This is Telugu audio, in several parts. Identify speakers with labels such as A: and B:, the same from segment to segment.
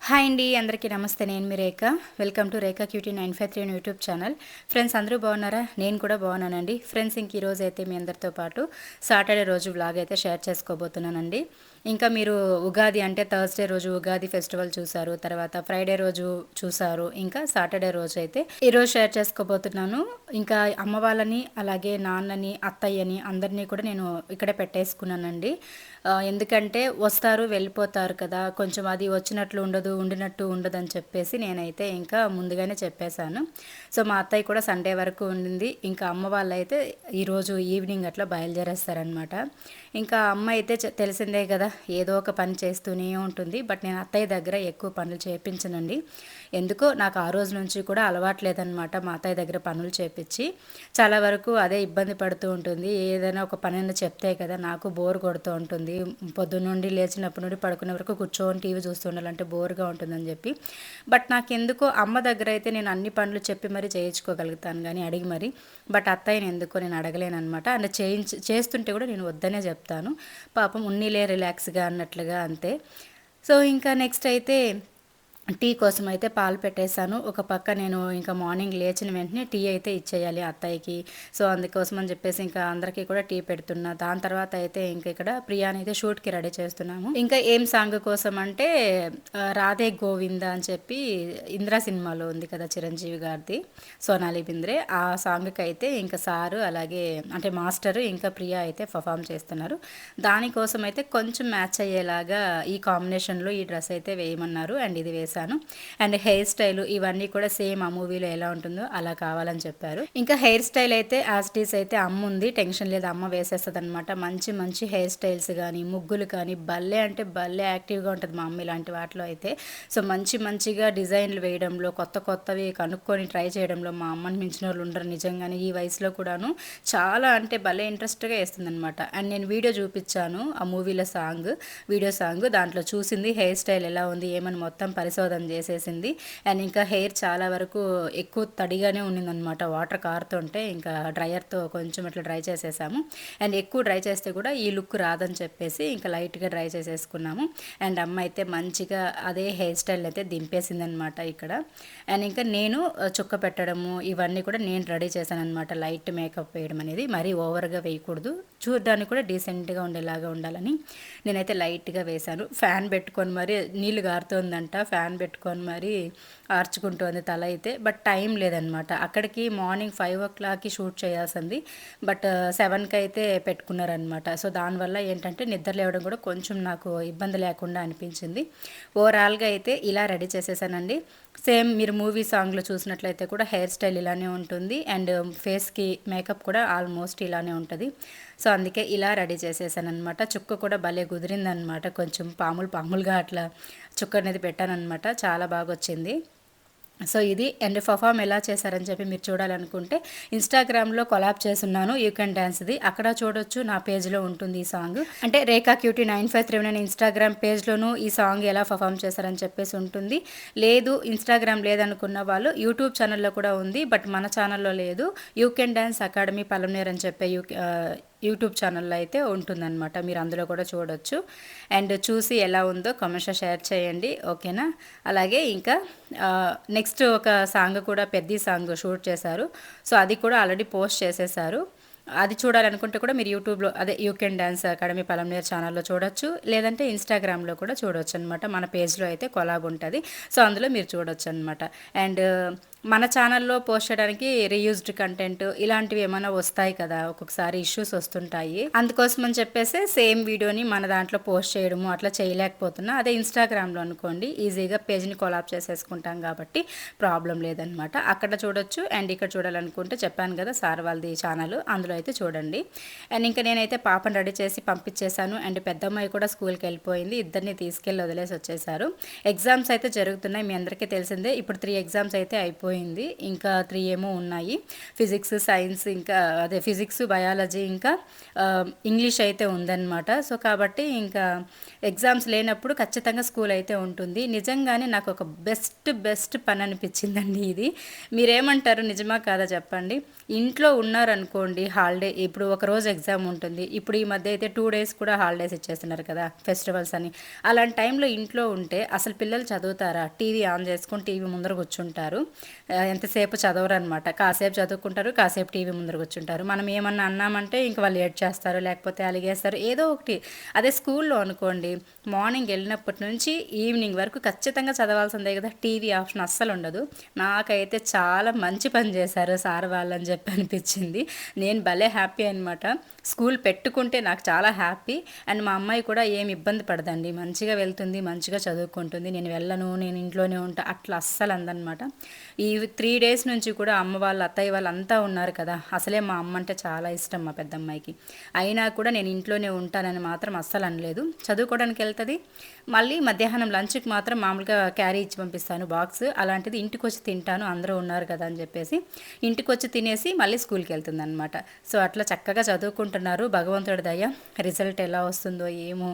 A: హాయ్ అండి, అందరికీ నమస్తే. నేను మీ Rekha. Welcome to Rekha cutie 953 YouTube channel. Friends, అందరూ బాగున్నారా? నేను కూడా బాగున్నానండి. ఫ్రెండ్స్, ఇంక ఈరోజు అయితే మీ అందరితో పాటు సాటర్డే రోజు వ్లాగ్ అయితే షేర్ చేసుకోబోతున్నానండి. ఇంకా మీరు ఉగాది అంటే థర్స్డే రోజు ఉగాది ఫెస్టివల్ చూసారు, తర్వాత ఫ్రైడే రోజు చూసారు, ఇంకా సాటర్డే రోజు అయితే ఈరోజు షేర్ చేసుకోబోతున్నాను. ఇంకా అమ్మ వాళ్ళని, అలాగే నాన్నని, అత్తయ్యని అందరినీ కూడా నేను ఇక్కడే పెట్టేసుకున్నానండి. ఎందుకంటే వస్తారు వెళ్ళిపోతారు కదా, కొంచెం అది వచ్చినట్లు ఉండదు, ఉండినట్టు ఉండదు అని చెప్పేసి నేనైతే ఇంకా ముందుగానే చెప్పేశాను. సో మా అత్తయ్య కూడా సండే వరకు ఉండింది. ఇంకా అమ్మ వాళ్ళు అయితే ఈరోజు ఈవినింగ్ అట్లా బయలుదేరేస్తారనమాట. ఇంకా అమ్మ అయితే తెలిసిందే కదా, ఏదో ఒక పని చేస్తూనే ఉంటుంది. బట్ నేను అత్తయ్య దగ్గర ఎక్కువ పనులు చేయించనండి. ఎందుకో నాకు ఆ రోజు నుంచి కూడా అలవాట్లేదనమాట మా అత్తయ్య దగ్గర పనులు చేపించి. చాలా వరకు అదే ఇబ్బంది పడుతూ ఉంటుంది. ఏదైనా ఒక పని చెప్తే కదా నాకు బోర్ కొడుతూ ఉంటుంది. పొద్దున్నుండి లేచినప్పటి నుండి పడుకునే వరకు కూర్చొని టీవీ చూస్తూ ఉండాలంటే బోర్గా ఉంటుందని చెప్పి. బట్ నాకెందుకో అమ్మ దగ్గర అయితే నేను అన్ని పనులు చెప్పి మరీ చేయించుకోగలుగుతాను కానీ అడిగి మరి. బట్ అత్తయ్యని ఎందుకో నేను అడగలేను అనమాట. అంటే చేస్తుంటే కూడా నేను వద్దనే చెప్తాను. పాపం ఉన్నీలే రిలాక్స్గా అన్నట్లుగా అంతే. సో ఇంకా నెక్స్ట్ అయితే టీ కోసం అయితే పాలు పెట్టేశాను. ఒక పక్క నేను ఇంకా మార్నింగ్ లేచిన వెంటనే టీ అయితే ఇచ్చేయాలి అత్తయ్యకి. సో అందుకోసం అని చెప్పేసి ఇంకా అందరికీ కూడా టీ పెడుతున్నా. దాని తర్వాత అయితే ఇంకా ఇక్కడ ప్రియాని అయితే షూట్కి రెడీ చేస్తున్నాము. ఇంకా ఏం సాంగ్ కోసం అంటే రాధే గోవింద అని చెప్పి ఇంద్ర సినిమాలో ఉంది కదా చిరంజీవి గారిది, సోనాలి బింద్రే. ఆ సాంగ్కి అయితే ఇంకా సారు అలాగే అంటే మాస్టరు ఇంకా ప్రియా అయితే పర్ఫామ్ చేస్తున్నారు. దానికోసం అయితే కొంచెం మ్యాచ్ అయ్యేలాగా ఈ కాంబినేషన్లో ఈ డ్రెస్ అయితే వేయమన్నారు. అండ్ ఇది వేసాను. అండ్ హెయిర్ స్టైల్ ఇవన్నీ కూడా సేమ్ ఆ మూవీలో ఎలా ఉంటుందో అలా కావాలని చెప్పారు. ఇంకా హెయిర్ స్టైల్ అయితే యాస్టీస్ అయితే అమ్మ ఉంది, టెన్షన్ లేదు, అమ్మ వేసేస్తుంది అనమాట. మంచి మంచి హెయిర్ స్టైల్స్ కానీ ముగ్గులు కానీ భలే అంటే భలే యాక్టివ్గా ఉంటుంది మా అమ్మ ఇలాంటి వాటిలో అయితే. సో మంచిగా డిజైన్లు వేయడంలో, కొత్తవి కనుక్కొని ట్రై చేయడంలో మా అమ్మని మించిన వాళ్ళు ఉండరు నిజంగానే. ఈ వయసులో కూడాను చాలా అంటే భలే ఇంట్రెస్ట్గా వేస్తుంది అనమాట. అండ్ నేను వీడియో చూపించాను ఆ మూవీలో వీడియో సాంగ్. దాంట్లో చూసింది హెయిర్ స్టైల్ ఎలా ఉంది ఏమని మొత్తం పరిశోధన చేసేసింది. అండ్ ఇంకా హెయిర్ చాలా వరకు ఎక్కువ తడిగానే ఉన్నిందనమాట. వాటర్ కారుతుంటే ఇంకా డ్రైయర్తో కొంచెం ఇట్లా డ్రై చేసేసాము. అండ్ ఎక్కువ డ్రై చేస్తే కూడా ఈ లుక్ రాదని చెప్పేసి ఇంకా లైట్గా డ్రై చేసేసుకున్నాము. అండ్ అమ్మ అయితే మంచిగా అదే హెయిర్ స్టైల్ అయితే దింపేసిందనమాట ఇక్కడ. అండ్ ఇంకా నేను చుక్క పెట్టడము ఇవన్నీ కూడా నేను రెడీ చేశాను అనమాట. లైట్ మేకప్ వేయడం అనేది మరీ ఓవర్గా వేయకూడదు, చూడడానికి కూడా డీసెంట్గా ఉండేలాగా ఉండాలని నేనైతే లైట్గా వేశాను. ఫ్యాన్ పెట్టుకొని మరి నీళ్ళు గారుతోందంట, ఫ్యాన్ పెట్టుకొని మరి ఆర్చుకుంటోంది తల అయితే. బట్ టైం లేదనమాట. అక్కడికి మార్నింగ్ 5 o'clockకి షూట్ చేయాల్సింది. బట్ 7కి అయితే పెట్టుకున్నారనమాట. సో దానివల్ల ఏంటంటే నిద్ర లేవడం కూడా కొంచెం నాకు ఇబ్బంది లేకుండా అనిపించింది. ఓవరాల్గా అయితే ఇలా రెడీ చేసేసానండి. సేమ్ మీరు మూవీ సాంగ్లో చూసినట్లయితే కూడా హెయిర్ స్టైల్ ఇలానే ఉంటుంది. అండ్ ఫేస్కి మేకప్ కూడా ఆల్మోస్ట్ ఇలానే ఉంటుంది. సో అందుకే ఇలా రెడీ చేసేసాను అనమాట. చుక్క కూడా భలే కుదిరిందనమాట. కొంచెం పాములుగా అట్లా చుక్క అనేది పెట్టానమాట. చాలా బాగా వచ్చింది. సో ఇది అండ్ పర్ఫామ్ ఎలా చేశారని చెప్పి మీరు చూడాలనుకుంటే ఇన్స్టాగ్రామ్లో కొలాబ్ చేస్తున్నాను యూ కెన్ డాన్స్ది, అక్కడ చూడొచ్చు. నా పేజ్లో ఉంటుంది ఈ సాంగ్. అంటే రేఖా క్యూటీ 953 ఇన్స్టాగ్రామ్ పేజ్లోనూ ఈ సాంగ్ ఎలా పర్ఫామ్ చేశారని చెప్పేసి ఉంటుంది. లేదు ఇన్స్టాగ్రామ్ లేదనుకున్న వాళ్ళు యూట్యూబ్ ఛానల్లో కూడా ఉంది, బట్ మన ఛానల్లో లేదు. You can dance academy Palamaner అని చెప్పే యూట్యూబ్ ఛానల్లో అయితే ఉంటుందన్నమాట. మీరు అందులో కూడా చూడొచ్చు. అండ్ చూసి ఎలా ఉందో కామెంట్స్లో షేర్ చేయండి, ఓకేనా? అలాగే ఇంకా నెక్స్ట్ ఒక సాంగ్ కూడా పెద్ద సాంగ్ షూట్ చేశారు. సో అది కూడా ఆల్రెడీ పోస్ట్ చేసేసారు. అది చూడాలనుకుంటే కూడా మీరు యూట్యూబ్లో అదే you can dance academy Palamaner ఛానల్లో చూడొచ్చు, లేదంటే ఇన్స్టాగ్రామ్లో కూడా చూడొచ్చు అనమాట. మన పేజ్లో అయితే కొలాబ్ ఉంటుంది. సో అందులో మీరు చూడొచ్చు అనమాట. అండ్ మన ఛానల్లో పోస్ట్ చేయడానికి రీయూజ్డ్ కంటెంట్ ఇలాంటివి ఏమైనా వస్తాయి కదా, ఒక్కొక్కసారి ఇష్యూస్ వస్తుంటాయి. అందుకోసం అని చెప్పేసి సేమ్ వీడియోని మన దాంట్లో పోస్ట్ చేయడము అట్లా చేయలేకపోతున్నా. అదే ఇన్స్టాగ్రామ్లో అనుకోండి ఈజీగా పేజ్ని కొలాబ్ చేసేసుకుంటాం కాబట్టి ప్రాబ్లం లేదనమాట. అక్కడ చూడొచ్చు. అండ్ ఇక్కడ చూడాలనుకుంటే చెప్పాను కదా సార్ వాళ్ళది ఛానల్, అందులో అయితే చూడండి. అండ్ ఇంకా నేనైతే పాపను రెడీ చేసి పంపించేశాను. అండ్ పెద్దమ్మాయి కూడా స్కూల్కి వెళ్ళిపోయింది. ఇద్దరిని తీసుకెళ్ళి వదిలేసి వచ్చేసారు. ఎగ్జామ్స్ అయితే జరుగుతున్నాయి, మీ అందరికీ తెలిసిందే. ఇప్పుడు 3 ఎగ్జామ్స్ అయితే అయిపోయి అయిపోయింది. ఇంకా 3 ఏమో ఉన్నాయి. ఫిజిక్స్, సైన్స్, ఇంకా అదే ఫిజిక్స్, బయాలజీ, ఇంకా ఇంగ్లీష్ అయితే ఉందన్నమాట. సో కాబట్టి ఇంకా ఎగ్జామ్స్ లేనప్పుడు ఖచ్చితంగా స్కూల్ అయితే ఉంటుంది. నిజంగానే నాకు ఒక బెస్ట్ పని అనిపించిందండి ఇది. మీరేమంటారు, నిజమా కాదా చెప్పండి? ఇంట్లో ఉన్నారనుకోండి, హాలిడే ఇప్పుడు ఒక రోజు ఎగ్జామ్ ఉంటుంది. ఇప్పుడు ఈ మధ్య అయితే 2 డేస్ కూడా హాలిడేస్ ఇచ్చేస్తున్నారు కదా, ఫెస్టివల్స్ అని. అలాంటి టైంలో ఇంట్లో ఉంటే అసలు పిల్లలు చదువుతారా? టీవీ ఆన్ చేసుకొని టీవీ ముందర కూర్చుంటారు. ఎంతసేపు చదవరు అనమాట. కాసేపు చదువుకుంటారు, కాసేపు టీవీ ముందర కూర్చుంటారు. మనం ఏమన్నా అన్నామంటే ఇంక వాళ్ళు ఏడ్ చేస్తారు, లేకపోతే అలిగేస్తారు, ఏదో ఒకటి. అదే స్కూల్లో అనుకోండి, మార్నింగ్ వెళ్ళినప్పటి నుంచి ఈవినింగ్ వరకు ఖచ్చితంగా చదవాల్సిందే కదా, టీవీ ఆప్షన్ అస్సలు ఉండదు. నాకైతే చాలా మంచి పని చేశారు సార్ వాళ్ళని చెప్పి అనిపించింది. నేను భలే హ్యాపీ అనమాట. స్కూల్ పెట్టుకుంటే నాకు చాలా హ్యాపీ. అండ్ మా అమ్మాయి కూడా ఏమి ఇబ్బంది పడదండి, మంచిగా వెళ్తుంది, మంచిగా చదువుకుంటుంది. నేను వెళ్ళను, నేను ఇంట్లోనే ఉంటా అట్లా అస్సలు అందనమాట. ఈ 3 డేస్ నుంచి కూడా అమ్మ వాళ్ళు, అత్తయ్య వాళ్ళు అంతా ఉన్నారు కదా. అసలే మా అమ్మ అంటే చాలా ఇష్టం మా పెద్దమ్మాయికి. అయినా కూడా నేను ఇంట్లోనే ఉంటానని మాత్రం అస్సలు అనలేదు. చదువుకోవడానికి వెళ్తుంది, మళ్ళీ మధ్యాహ్నం లంచ్కి మాత్రం మామూలుగా క్యారీ ఇచ్చి పంపిస్తాను బాక్స్. అలాంటిది ఇంటికి వచ్చి తింటాను, అందరూ ఉన్నారు కదా అని చెప్పేసి ఇంటికి వచ్చి తినేసి మళ్ళీ స్కూల్కి వెళ్తుంది అనమాట. సో అట్లా చక్కగా చదువుకుంటున్నారు. భగవంతుడి దయ. రిజల్ట్ ఎలా వస్తుందో ఏమో,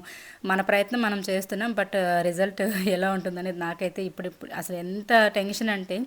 A: మన ప్రయత్నం మనం చేస్తున్నాం, బట్ రిజల్ట్ ఎలా ఉంటుందనేది నాకైతే ఇప్పుడు అసలు ఎంత టెన్షన్ అంటే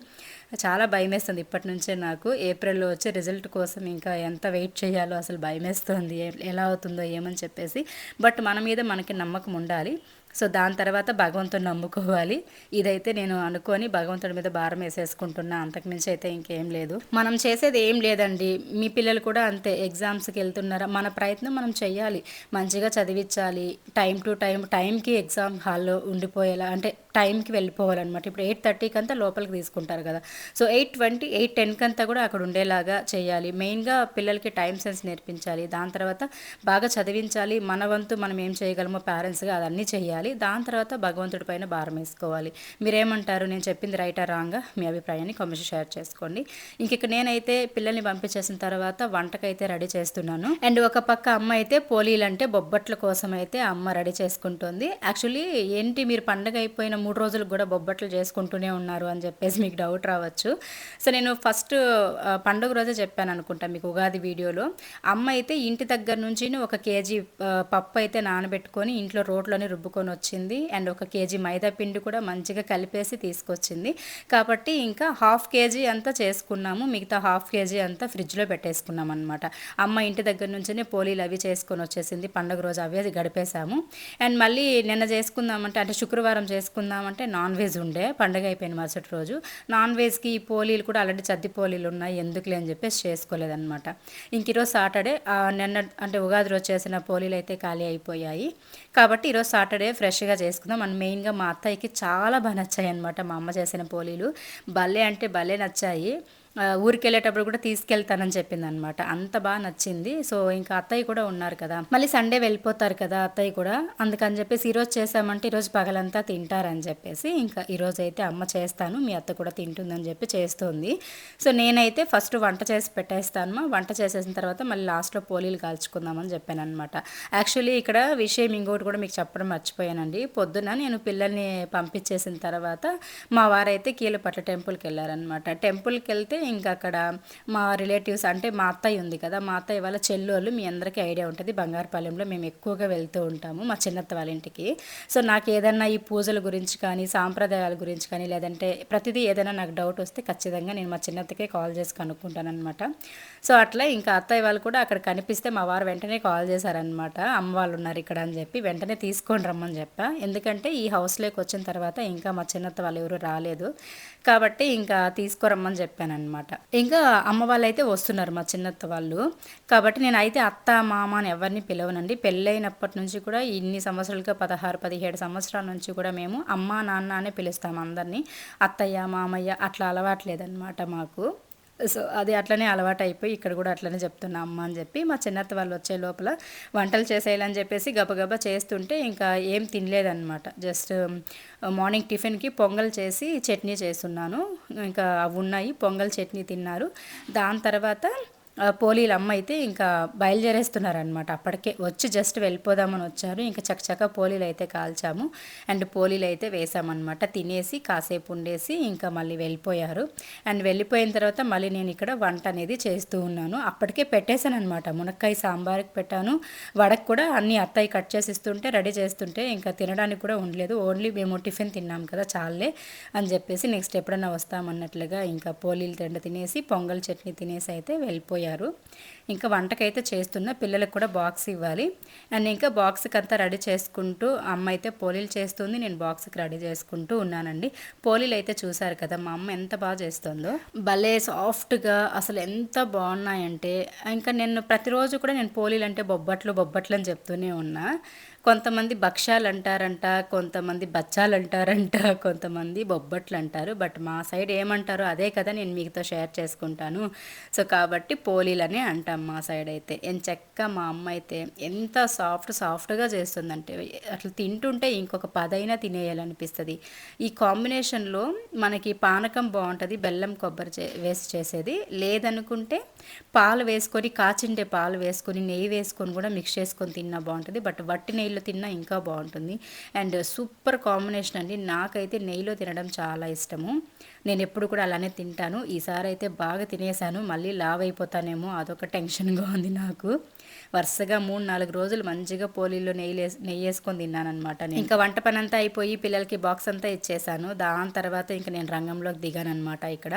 A: చాలా భయమేస్తుంది ఇప్పటి నుంచే. నాకు ఏప్రిల్లో వచ్చే రిజల్ట్ కోసం ఇంకా ఎంత వెయిట్ చేయాలో అసలు భయమేస్తుంది, ఎలా అవుతుందో ఏమని చెప్పేసి. బట్ మన మీద మనకి నమ్మకం ఉండాలి. సో దాని తర్వాత భగవంతుని నమ్ముకోవాలి. ఇదైతే నేను అనుకొని భగవంతుడి మీద భారం వేసేసుకుంటున్నా, అంతకుమించి అయితే ఇంకేం లేదు. మనం చేసేది ఏం లేదండి. మీ పిల్లలు కూడా అంతే, ఎగ్జామ్స్కి వెళ్తున్నారా, మన ప్రయత్నం మనం చెయ్యాలి, మంచిగా చదివించాలి. టైం టు టైంకి ఎగ్జామ్ హాల్లో ఉండిపోయేలా, అంటే టైంకి వెళ్ళిపోవాలన్నమాట. ఇప్పుడు 8:30కి అంతా లోపలికి తీసుకుంటారు కదా, సో 8:20, 8:10 అంతా కూడా అక్కడ ఉండేలాగా చేయాలి. మెయిన్గా పిల్లలకి టైం సెన్స్ నేర్పించాలి. దాని తర్వాత బాగా చదివించాలి. మన వంతు మనం ఏం చేయగలమో పేరెంట్స్గా అదన్నీ చేయాలి. దాని తర్వాత భగవంతుడి పైన భారం వేసుకోవాలి. మీరేమంటారు, నేను చెప్పింది రైటా రాంగా? మీ అభిప్రాయాన్ని కామెంట్ షేర్ చేసుకోండి. ఇంక నేనైతే పిల్లల్ని పంపించేసిన తర్వాత వంటకైతే రెడీ చేస్తున్నాను. అండ్ ఒక పక్క అమ్మ అయితే పోలీలు అంటే బొబ్బట్ల కోసం అయితే అమ్మ రెడీ చేసుకుంటుంది. యాక్చువల్లీ ఏంటి, మీరు పండగ అయిపోయిన 3 రోజులకు కూడా బొబ్బట్లు చేసుకుంటూనే ఉన్నారు అని చెప్పేసి మీకు డౌట్ రావచ్చు. సో నేను ఫస్ట్ పండుగ రోజే చెప్పాను అనుకుంటా మీకు, ఉగాది వీడియోలో. అమ్మ అయితే ఇంటి దగ్గర నుంచి 1 కేజీ పప్పు అయితే నానబెట్టుకొని ఇంట్లో రోట్లోనే రుబ్బుకొని వచ్చింది. అండ్ 1 కేజీ మైదా పిండి కూడా మంచిగా కలిపేసి తీసుకొచ్చింది. కాబట్టి ఇంకా 1/2 కేజీ అంతా చేసుకున్నాము, మిగతా 1/2 కేజీ అంతా ఫ్రిడ్జ్లో పెట్టేసుకున్నాం అనమాట. అమ్మ ఇంటి దగ్గర నుంచినే పోలీలు అవి చేసుకొని వచ్చేసింది. పండుగ రోజు అవే గడిపేశాము. అండ్ మళ్ళీ నిన్న చేసుకుందామంటే, అంటే శుక్రవారం చేసుకుందామంటే నాన్ వెజ్ ఉండే, పండుగ అయిపోయిన మరుసటి రోజు. నాన్ వెజ్కి ఈ పోలీలు కూడా ఆల్రెడీ చద్ది పోలీలు ఉన్నాయి, ఎందుకులే అని చెప్పేసి చేసుకోలేదన్నమాట. ఇంక ఈరోజు సాటర్డే, నిన్న అంటే ఉగాది రోజు చేసిన పోలీలు అయితే ఖాళీ అయిపోయాయి. కాబట్టి ఈరోజు సాటర్డే ఫ్రెష్గా చేసుకుందాం. అండ్ మెయిన్గా మా అత్తయ్యకి చాలా బాగా నచ్చాయి అనమాట మా అమ్మ చేసిన పోలీలు. భలే అంటే భలే నచ్చాయి. ఊరికి వెళ్ళేటప్పుడు కూడా తీసుకెళ్తానని చెప్పింది అనమాట, అంత బాగా నచ్చింది. సో ఇంకా అత్తయ్య కూడా ఉన్నారు కదా, మళ్ళీ సండే వెళ్ళిపోతారు కదా అత్తయ్య కూడా, అందుకని చెప్పేసి ఈరోజు చేసామంటే ఈరోజు పగలంతా తింటారని చెప్పేసి ఇంకా ఈరోజు అయితే అమ్మ చేస్తాను, మీ అత్త కూడా తింటుందని చెప్పి చేస్తుంది. సో నేనైతే ఫస్ట్ వంట చేసి పెట్టేస్తాను. వంట చేసేసిన తర్వాత మళ్ళీ లాస్ట్లో పోలీలు కాల్చుకుందామని చెప్పాను అనమాట. యాక్చువల్లీ ఇక్కడ విషయం ఇంకోటి కూడా మీకు చెప్పడం మర్చిపోయానండి. పొద్దున నేను పిల్లల్ని పంపించేసిన తర్వాత మా వారైతే కీలపట్ల టెంపుల్కి వెళ్ళారనమాట. టెంపుల్కి వెళ్తే ఇంకా అక్కడ మా రిలేటివ్స్, అంటే మా అత్తయ్య ఉంది కదా, మా అత్తయ్య వాళ్ళ చెల్లెళ్ళు, మీ అందరికీ ఐడియా ఉంటుంది, బంగారుపాలెంలో మేము ఎక్కువగా వెళ్తూ ఉంటాము మా చిన్నత్త వాళ్ళ ఇంటికి. సో నాకు ఏదన్నా ఈ పూజల గురించి కానీ, సాంప్రదాయాల గురించి కానీ, లేదంటే ప్రతిదీ ఏదైనా నాకు డౌట్ వస్తే ఖచ్చితంగా నేను మా చిన్నత్తకే కాల్ చేసి కనుక్కుంటాను అనమాట. సో అట్లా ఇంకా అత్తయ్య వాళ్ళు కూడా అక్కడ కనిపిస్తే మా వారు వెంటనే కాల్ చేశారనమాట, అమ్మ వాళ్ళు ఉన్నారు ఇక్కడ అని చెప్పి, వెంటనే తీసుకొని రమ్మని చెప్పా. ఎందుకంటే ఈ హౌస్లోకి వచ్చిన తర్వాత ఇంకా మా చిన్నత్త వాళ్ళు ఎవరు రాలేదు కాబట్టి ఇంకా తీసుకురమ్మని చెప్పాను అనమాట. ఇంకా అమ్మ వాళ్ళు అయితే వస్తున్నారు, మా చిన్నత్త వాళ్ళు. కాబట్టి నేను అయితే అత్త మామ అని ఎవరిని పిలవనండి. పెళ్ళైనప్పటి నుంచి కూడా ఇన్ని సంవత్సరాలుగా 16-17 సంవత్సరాల నుంచి కూడా మేము అమ్మ నాన్న అనే పిలుస్తాము అందరినీ. అత్తయ్య మామయ్య అట్లా అలవాట్లేదన్నమాట మాకు. సో అది అట్లనే అలవాటు అయిపోయి ఇక్కడ కూడా అట్లనే చెప్తున్నా అమ్మ అని చెప్పి. మా చిన్నత్త వాళ్ళు వచ్చే లోపల వంటలు చేసేయాలని చెప్పేసి గబగబా చేస్తుంటే ఇంకా ఏం తినలేదన్నమాట. జస్ట్ మార్నింగ్ టిఫిన్కి పొంగల్ చేసి చట్నీ చేస్తున్నాను, ఇంకా అవి ఉన్నాయి, పొంగల్ చట్నీ తిన్నారు. దాని తర్వాత పోలీల అమ్మ అయితే ఇంకా బయలుదేరేస్తున్నారనమాట. అప్పటికే వచ్చి జస్ట్ వెళ్ళిపోదామని వచ్చారు. ఇంకా చకచక పోలీలు అయితే కాల్చాము అండ్ పోలీలు అయితే వేసామన్నమాట. తినేసి కాసేపు ఉండేసి ఇంకా మళ్ళీ వెళ్ళిపోయారు. అండ్ వెళ్ళిపోయిన తర్వాత మళ్ళీ నేను ఇక్కడ వంట అనేది చేస్తూ ఉన్నాను. అప్పటికే పెట్టేశాను అనమాట. మునక్కాయ సాంబార్కి పెట్టాను, వడకు కూడా అన్ని అత్తయ్య కట్ చేసి ఇస్తుంటే రెడీ చేస్తుంటే ఇంకా తినడానికి కూడా ఉండలేదు. ఓన్లీ మేము టిఫిన్ తిన్నాం కదా చాలే అని చెప్పేసి నెక్స్ట్ ఎప్పుడైనా వస్తామన్నట్లుగా ఇంకా పోలీలు తినేసి పొంగల్ చట్నీ తినేసి అయితే వెళ్ళిపోయారు. ఇంకా వంటకైతే చేస్తున్నా, పిల్లలకు కూడా బాక్స్ ఇవ్వాలి. అండ్ ఇంకా బాక్స్కి అంతా రెడీ చేసుకుంటూ అమ్మ అయితే పోలీలు చేస్తుంది, నేను బాక్స్కి రెడీ చేసుకుంటూ ఉన్నానండి. పోలీలు అయితే చూసారు కదా మా అమ్మ ఎంత బాగా చేస్తుందో, భలే సాఫ్ట్గా అసలు ఎంత బాగున్నాయంటే. ఇంకా నేను ప్రతిరోజు కూడా నేను పోలీలు అంటే బొబ్బట్లు అని చెప్తూనే ఉన్నా. కొంతమంది భక్ష్యాలు అంటారంట, కొంతమంది బచ్చాలు అంటారంట, కొంతమంది బొబ్బట్లు అంటారు. బట్ మా సైడ్ ఏమంటారో అదే కదా నేను మీతో షేర్ చేసుకుంటాను. సో కాబట్టి పోలీలనే అంటాం మా సైడ్ అయితే. ఎంచక్క మా అమ్మ అయితే ఎంత సాఫ్ట్గా చేస్తుందంటే అట్లా తింటుంటే ఇంకొక పదైనా తినేయాలనిపిస్తుంది. ఈ కాంబినేషన్లో మనకి పానకం బాగుంటుంది, బెల్లం కొబ్బరి వేసి చేసేది. లేదనుకుంటే పాలు వేసుకొని కాచిండే పాలు వేసుకొని నెయ్యి వేసుకొని కూడా మిక్స్ చేసుకొని తిన్నా బాగుంటుంది. బట్ వట్టి నెయ్యిలో తిన్నా ఇంకా బాగుంటుంది. అండ్ సూపర్ కాంబినేషన్ అండి. నాకైతే నెయ్యిలో తినడం చాలా ఇష్టము. నేను ఎప్పుడు కూడా అలానే తింటాను. ఈసారి అయితే బాగా తినేసాను, మళ్ళీ లావ్ అయిపోతానేమో అదొక టెన్షన్గా ఉంది నాకు. వరుసగా 3-4 రోజులు మంచిగా పోలీల్లో నెయ్యి వేసుకొని తిన్నాను అనమాట. ఇంకా వంట పని అంతా అయిపోయి పిల్లలకి బాక్స్ అంతా ఇచ్చేసాను. దాని తర్వాత ఇంకా నేను రంగంలోకి దిగాను అనమాట ఇక్కడ.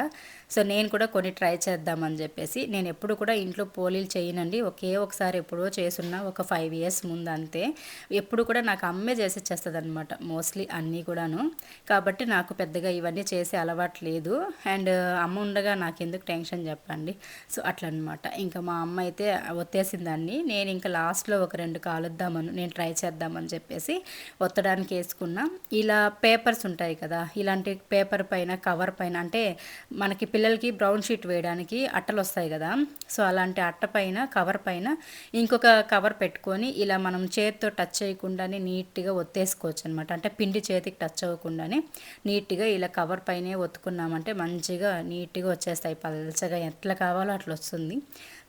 A: సో నేను కూడా కొన్ని ట్రై చేద్దామని చెప్పేసి, నేను ఎప్పుడు కూడా ఇంట్లో పోలీలు చేయనండి. ఒకసారి ఎప్పుడో చేసున్నా, ఒక 5 ఇయర్స్ ముందు అంతే. ఎప్పుడు కూడా నాకు అమ్మే చేసి ఇచ్చేస్తుంది అనమాట మోస్ట్లీ అన్నీ కూడాను. కాబట్టి నాకు పెద్దగా ఇవన్నీ చేసే అలవాటు లేదు. అండ్ అమ్మ ఉండగా నాకు ఎందుకు టెన్షన్ చెప్పండి. సో అట్లా అనమాట. ఇంకా మా అమ్మ అయితే ఒత్తేసిన దాన్ని నేను ఇంకా లాస్ట్లో ఒక 2 కాలుద్దామని నేను ట్రై చేద్దామని చెప్పేసి ఒత్తడానికి వేసుకున్నా. ఇలా పేపర్స్ ఉంటాయి కదా, ఇలాంటి పేపర్ పైన కవర్ పైన అంటే మనకి పిల్లలకి బ్రౌన్ షీట్ వేయడానికి అట్టలు వస్తాయి కదా, సో అలాంటి అట్ట పైన కవర్ పైన ఇంకొక కవర్ పెట్టుకొని ఇలా మనం చేతితో టచ్ చేయకుండానే నీట్గా ఒత్తేసుకోవచ్చు అనమాట. అంటే పిండి చేతికి టచ్ అవ్వకుండానే నీట్గా ఇలా కవర్ పైనే ఒత్తుకున్నామంటే మంచిగా నీట్గా వచ్చేస్తాయి, పల్చగా ఎట్లా కావాలో అట్లా వస్తుంది.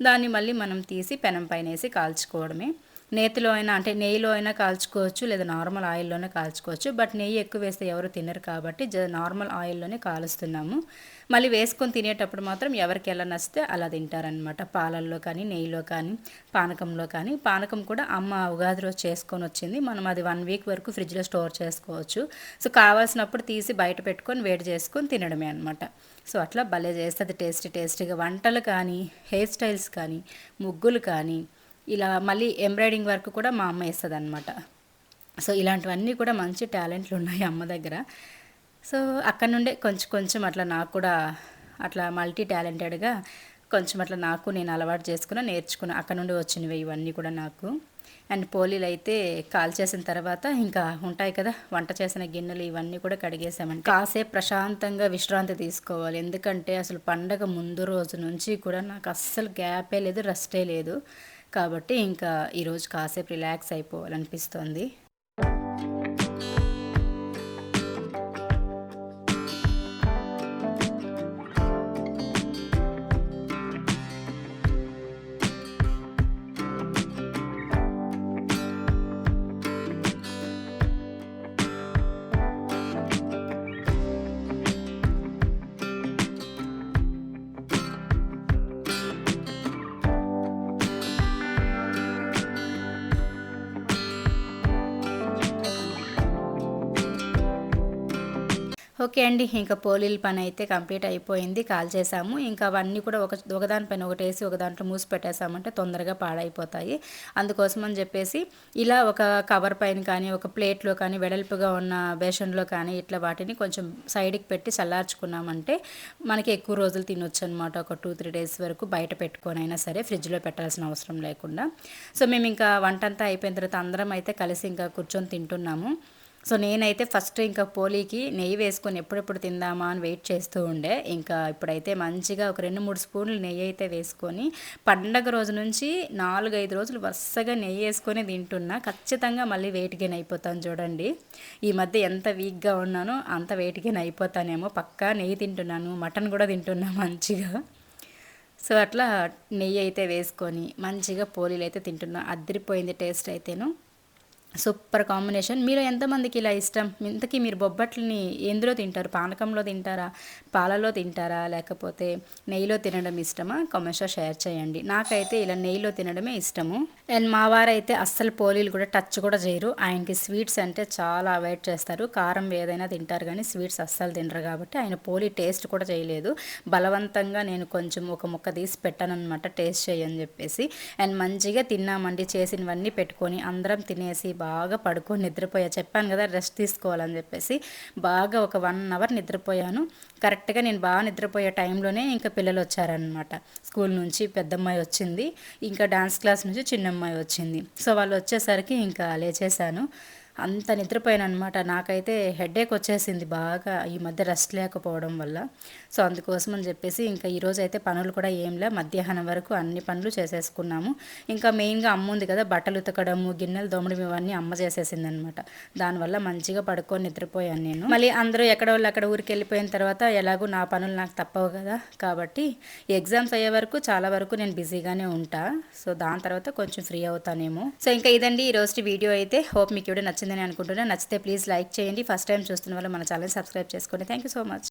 A: దాన్ని మళ్ళీ మనం తీసి పెనం పైన వేసి కాల్చుకోవడమే. నేతిలో అయినా అంటే నెయ్యిలో అయినా కాల్చుకోవచ్చు, లేదా నార్మల్ ఆయిల్లోనే కాల్చుకోవచ్చు. బట్ నెయ్యి ఎక్కువ వేస్తే ఎవరు తినరు కాబట్టి నార్మల్ ఆయిల్లోనే కాలుస్తున్నాము. మళ్ళీ వేసుకొని తినేటప్పుడు మాత్రం ఎవరికి ఎలా నచ్చితే అలా తింటారనమాట. పాలల్లో కానీ, నెయ్యిలో కానీ, పానకంలో కానీ. పానకం కూడా అమ్మ ఉగాది రోజు చేసుకొని వచ్చింది. మనం అది 1 వీక్ వరకు ఫ్రిడ్జ్లో స్టోర్ చేసుకోవచ్చు. సో కావాల్సినప్పుడు తీసి బయట పెట్టుకొని వేడి చేసుకొని తినడమే అనమాట. సో అట్లా భలే చేస్తుంది టేస్టీగా. వంటలు కానీ, హెయిర్ స్టైల్స్ కానీ, ముగ్గులు కానీ, ఇలా మళ్ళీ ఎంబ్రాయిడింగ్ వర్క్ కూడా మా అమ్మ వేస్తుంది అనమాట. సో ఇలాంటివన్నీ కూడా మంచి టాలెంట్లు ఉన్నాయి అమ్మ దగ్గర. సో అక్కడ నుండే కొంచెం అట్లా నాకు కూడా అట్లా మల్టీ టాలెంటెడ్గా కొంచెం అట్లా నాకు నేను అలవాటు నేర్చుకున్నా. అక్కడ నుండి వచ్చినవి ఇవన్నీ కూడా నాకు. అండ్ పోలీలు అయితే కాల్ చేసిన తర్వాత ఇంకా ఉంటాయి కదా వంట చేసిన గిన్నెలు, ఇవన్నీ కూడా కడిగేసామంటే కాసేపు ప్రశాంతంగా విశ్రాంతి తీసుకోవాలి. ఎందుకంటే అసలు పండగ ముందు రోజు నుంచి కూడా నాకు అస్సలు గ్యాపే లేదు, రెస్టే లేదు. కాబట్టి ఇంకా ఈరోజు కాసేపు రిలాక్స్ అయిపోవాలనిపిస్తుంది. ఓకే అండి. ఇంకా పోలీల పని అయితే కంప్లీట్ అయిపోయింది. కాల్ చేసాము. ఇంకా అవన్నీ కూడా ఒకదానిపైన ఒకటేసి ఒక దాంట్లో మూసి పెట్టేసామంటే తొందరగా పాడైపోతాయి. అందుకోసం అని చెప్పేసి ఇలా ఒక కవర్ పైన కానీ, ఒక ప్లేట్లో కానీ, వెడల్పుగా ఉన్న బేషన్లో కానీ ఇట్లా వాటిని కొంచెం సైడ్కి పెట్టి చల్లార్చుకున్నామంటే మనకి ఎక్కువ రోజులు తినొచ్చు అనమాట. ఒక 2-3 డేస్ వరకు బయట పెట్టుకొని అయినా సరే, ఫ్రిడ్జ్లో పెట్టాల్సిన అవసరం లేకుండా. సో మేము ఇంకా వంట అంతా అయిపోయిన తర్వాత అందరం అయితే కలిసి ఇంకా కూర్చొని తింటున్నాము. సో నేనైతే ఫస్ట్ ఇంకా పోలీకి నెయ్యి వేసుకొని ఎప్పుడెప్పుడు తిందామా అని వెయిట్ చేస్తూ ఉండే. ఇంకా ఇప్పుడైతే మంచిగా ఒక 2-3 స్పూన్లు నెయ్యి అయితే వేసుకొని పండగ రోజు నుంచి 4-5 రోజులు వరుసగా నెయ్యి వేసుకొని తింటున్నా. ఖచ్చితంగా మళ్ళీ వెయిట్ గెయిన్ అయిపోతాను చూడండి. ఈ మధ్య ఎంత వీక్గా ఉన్నానో అంత వెయిట్ గెయిన్ అయిపోతానేమో. పక్కా నెయ్యి తింటున్నాను, మటన్ కూడా తింటున్నా మంచిగా. సో అట్లా నెయ్యి అయితే వేసుకొని మంచిగా పోలీలు అయితే తింటున్నా. అదిరిపోయింది టేస్ట్ అయితేను. Super combination. మీలో ఎంతమందికి ఇలా ఇష్టం? ఇంతకీ మీరు బొబ్బట్లని ఎందులో తింటారు? పానకంలో తింటారా? పాలలో తింటారా? లేకపోతే నెయ్యిలో తినడం ఇష్టమా? కామెంట్స్‌లో షేర్ చేయండి. నాకైతే ఇలా నెయ్యిలో తినడమే ఇష్టము. అండ్ మా వారైతే అస్సలు పోలీలు కూడా టచ్ కూడా చేయరు. ఆయనకి స్వీట్స్ అంటే చాలా అవాయిడ్ చేస్తారు. కారం ఏదైనా తింటారు కానీ స్వీట్స్ అస్సలు తినరు కాబట్టి ఆయన పోలీ టేస్ట్ కూడా చేయలేదు. బలవంతంగా నేను కొంచెం ఒక ముక్క తీసి పెట్టాననమాట టేస్ట్ చేయని చెప్పేసి. అండ్ మంచిగా తిన్నామండి. చేసినవన్నీ పెట్టుకొని అందరం తినేసి బాగా పడుకొని నిద్రపోయా. చెప్పాను కదా రెస్ట్ తీసుకోవాలని చెప్పేసి. బాగా ఒక 1 అవర్ నిద్రపోయాను. కరెక్ట్గా నేను బాగా నిద్రపోయే టైంలోనే ఇంకా పిల్లలు వచ్చారనమాట. స్కూల్ నుంచి పెద్దమ్మాయి వచ్చింది, ఇంకా డాన్స్ క్లాస్ నుంచి చిన్నమ్మాయి వచ్చింది. సో వాళ్ళు వచ్చేసరికి ఇంకా లేచేశాను. అంత నిద్రపోయానమాట. నాకైతే హెడేక్ వచ్చేసింది బాగా ఈ మధ్య రెస్ట్ లేకపోవడం వల్ల. సో అందుకోసం అని చెప్పేసి ఇంకా ఈరోజు అయితే పనులు కూడా ఏంలే, మధ్యాహ్నం వరకు అన్ని పనులు చేసేసుకున్నాము. ఇంకా మెయిన్గా అమ్మ ఉంది కదా, బట్టలు ఉతకడము, గిన్నెలు దోమడం ఇవన్నీ అమ్మ చేసేసింది అనమాట. దానివల్ల మంచిగా పడుకొని నిద్రపోయాను నేను. మళ్ళీ అందరూ ఎక్కడోళ్ళు అక్కడ ఊరికి వెళ్ళిపోయిన తర్వాత ఎలాగో నా పనులు నాకు తప్పవు కదా, కాబట్టి ఎగ్జామ్స్ అయ్యే వరకు చాలా వరకు నేను బిజీగానే ఉంటా. సో దాని తర్వాత కొంచెం ఫ్రీ అవుతానేమో. సో ఇంకా ఇదండి ఈ రోజు వీడియో అయితే. హోప్ మీకు వీడియో నచ్చిందని అనుకుంటున్నా. నచ్చితే ప్లీజ్ లైక్ చేయండి. ఫస్ట్ టైం చూస్తున్న వాళ్ళు మన ఛానల్ సబ్స్క్రైబ్ చేసుకోండి. Thank you so much.